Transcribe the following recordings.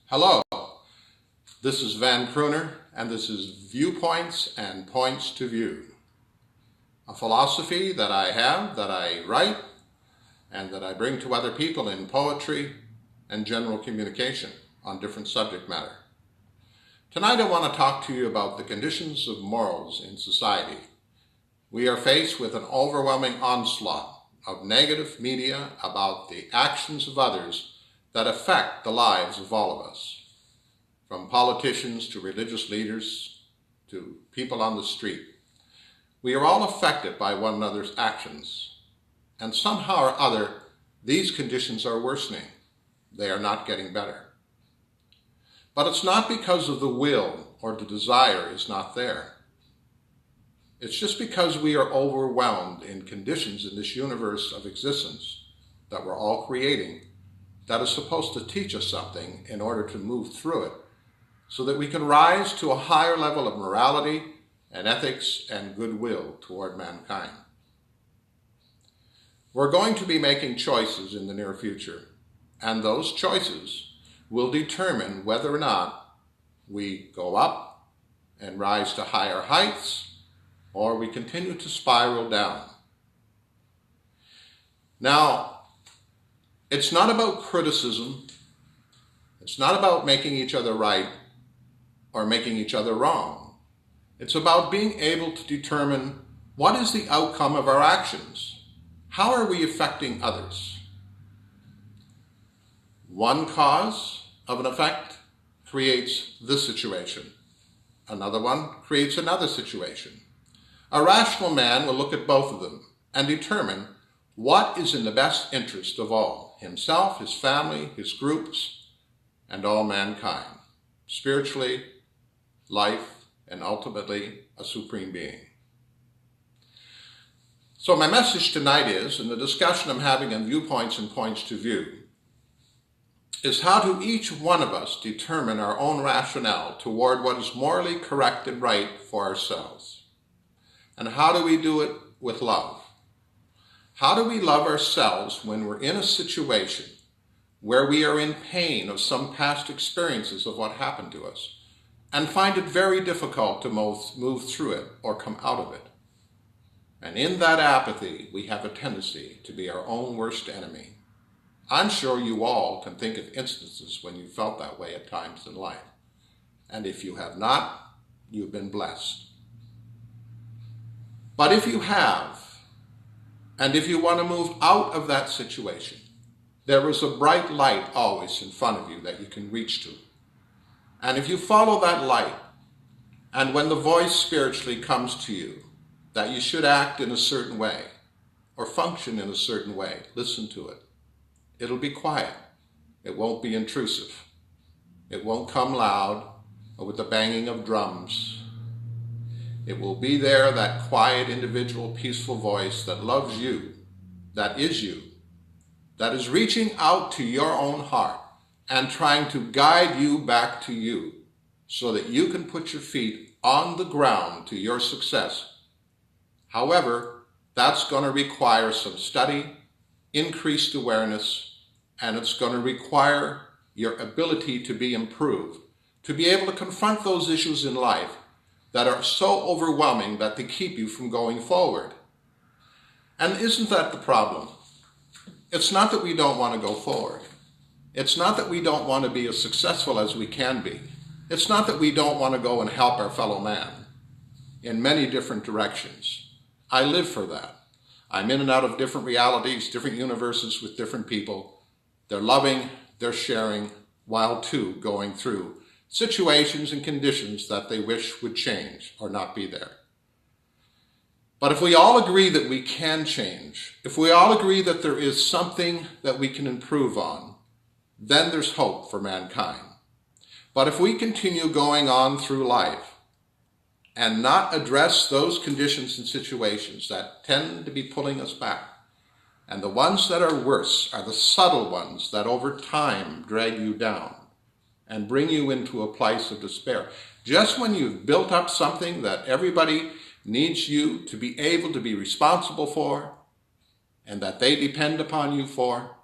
Hello, this is Van Crooner, and this is Viewpoints and Points to View, a philosophy that I have, that I write, and that I bring to other people in poetry and general communication on different subject matter. Tonight I want to talk to you about the conditions of morals in society. We are faced with an overwhelming onslaught of negative media about the actions of others that affect the lives of all of us, from politicians to religious leaders to people on the street. We are all affected by one another's actions, and somehow or other, these conditions are worsening. They are not getting better. But it's not because of the will or the desire is not there. It's just because we are overwhelmed in conditions in this universe of existence that we're all creating that is supposed to teach us something in order to move through it so that we can rise to a higher level of morality and ethics and goodwill toward mankind. We're going to be making choices in the near future, and those choices will determine whether or not we go up and rise to higher heights or we continue to spiral down. Now, it's not about criticism. It's not about making each other right or making each other wrong. It's about being able to determine what is the outcome of our actions. How are we affecting others? One cause of an effect creates this situation. Another one creates another situation. A rational man will look at both of them and determine what is in the best interest of all, himself, his family, his groups, and all mankind, spiritually, life, and ultimately a supreme being. So my message tonight is, in the discussion I'm having on Viewpoints and Points to View, is how do each one of us determine our own rationale toward what is morally correct and right for ourselves? And how do we do it with love? How do we love ourselves when we're in a situation where we are in pain of some past experiences of what happened to us and find it very difficult to move through it or come out of it? And in that apathy, we have a tendency to be our own worst enemy. I'm sure you all can think of instances when you felt that way at times in life. And if you have not, you've been blessed. But if you have, and if you want to move out of that situation, there is a bright light always in front of you that you can reach to. And if you follow that light, and when the voice spiritually comes to you, that you should act in a certain way, or function in a certain way, listen to it. It'll be quiet. It won't be intrusive. It won't come loud or with the banging of drums. It will be there, that quiet, individual, peaceful voice that loves you, that is reaching out to your own heart and trying to guide you back to you so that you can put your feet on the ground to your success. However, that's going to require some study, increased awareness, and it's going to require your ability to be improved, to be able to confront those issues in life that are so overwhelming that they keep you from going forward. And isn't that the problem? It's not that we don't want to go forward. It's not that we don't want to be as successful as we can be. It's not that we don't want to go and help our fellow man in many different directions. I live for that. I'm in and out of different realities, different universes with different people. They're loving, they're sharing, while too going through situations and conditions that they wish would change or not be there. But if we all agree that we can change, if we all agree that there is something that we can improve on, then there's hope for mankind. But if we continue going on through life and not address those conditions and situations that tend to be pulling us back, and the ones that are worse are the subtle ones that over time drag you down and bring you into a place of despair. Just when you've built up something that everybody needs you to be able to be responsible for and that they depend upon you for,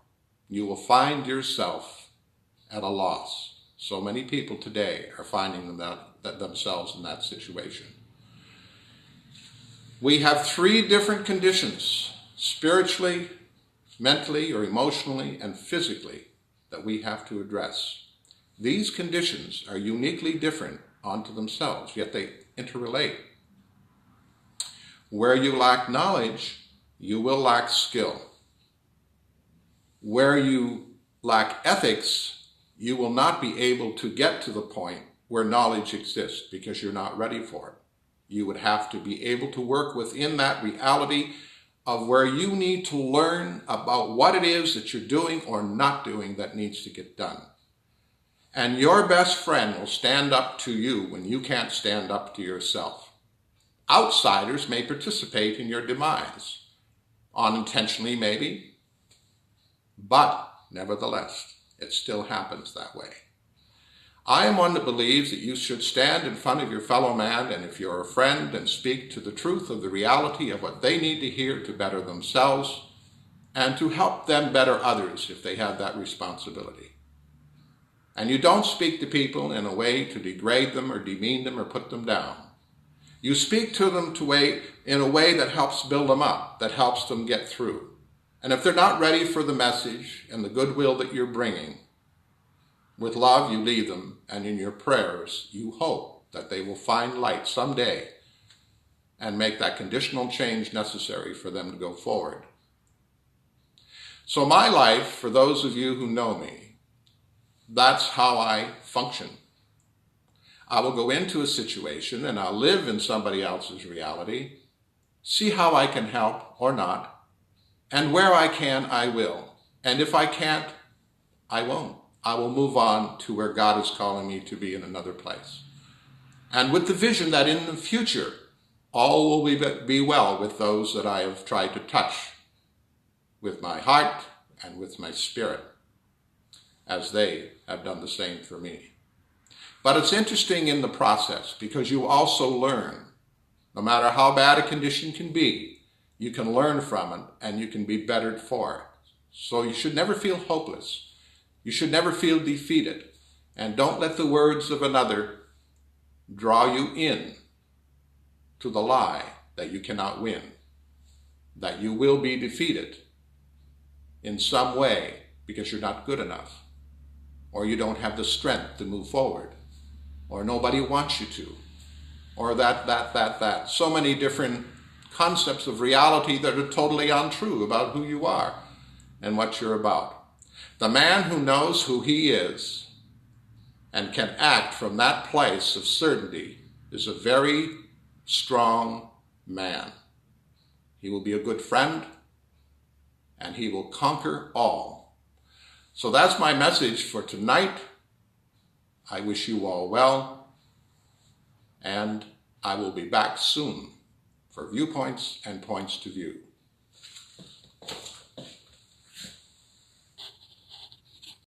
you will find yourself at a loss. So many people today are finding themselves in that situation. We have 3 different conditions, spiritually, mentally or emotionally, and physically, that we have to address. These conditions are uniquely different unto themselves, yet they interrelate. Where you lack knowledge, you will lack skill. Where you lack ethics, you will not be able to get to the point where knowledge exists because you're not ready for it. You would have to be able to work within that reality of where you need to learn about what it is that you're doing or not doing that needs to get done. And your best friend will stand up to you when you can't stand up to yourself. Outsiders may participate in your demise, unintentionally maybe, but nevertheless, it still happens that way. I am one that believes that you should stand in front of your fellow man, and if you're a friend, and speak to the truth of the reality of what they need to hear to better themselves and to help them better others if they have that responsibility. And you don't speak to people in a way to degrade them or demean them or put them down. You speak to them in a way that helps build them up, that helps them get through. And if they're not ready for the message and the goodwill that you're bringing, with love you lead them, and in your prayers you hope that they will find light someday and make that conditional change necessary for them to go forward. So my life, for those of you who know me, that's how I function. I will go into a situation and I'll live in somebody else's reality, see how I can help or not, and where I can, I will. And if I can't, I won't. I will move on to where God is calling me to be in another place. And with the vision that in the future, all will be well with those that I have tried to touch with my heart and with my spirit, as they have done the same for me. But it's interesting in the process because you also learn, no matter how bad a condition can be, you can learn from it and you can be bettered for it. So you should never feel hopeless. You should never feel defeated. And don't let the words of another draw you in to the lie that you cannot win, that you will be defeated in some way because you're not good enough, or you don't have the strength to move forward, or nobody wants you to, or that. So many different concepts of reality that are totally untrue about who you are and what you're about. The man who knows who he is and can act from that place of certainty is a very strong man. He will be a good friend and he will conquer all. So that's my message for tonight. I wish you all well, and I will be back soon for Viewpoints and Points to View.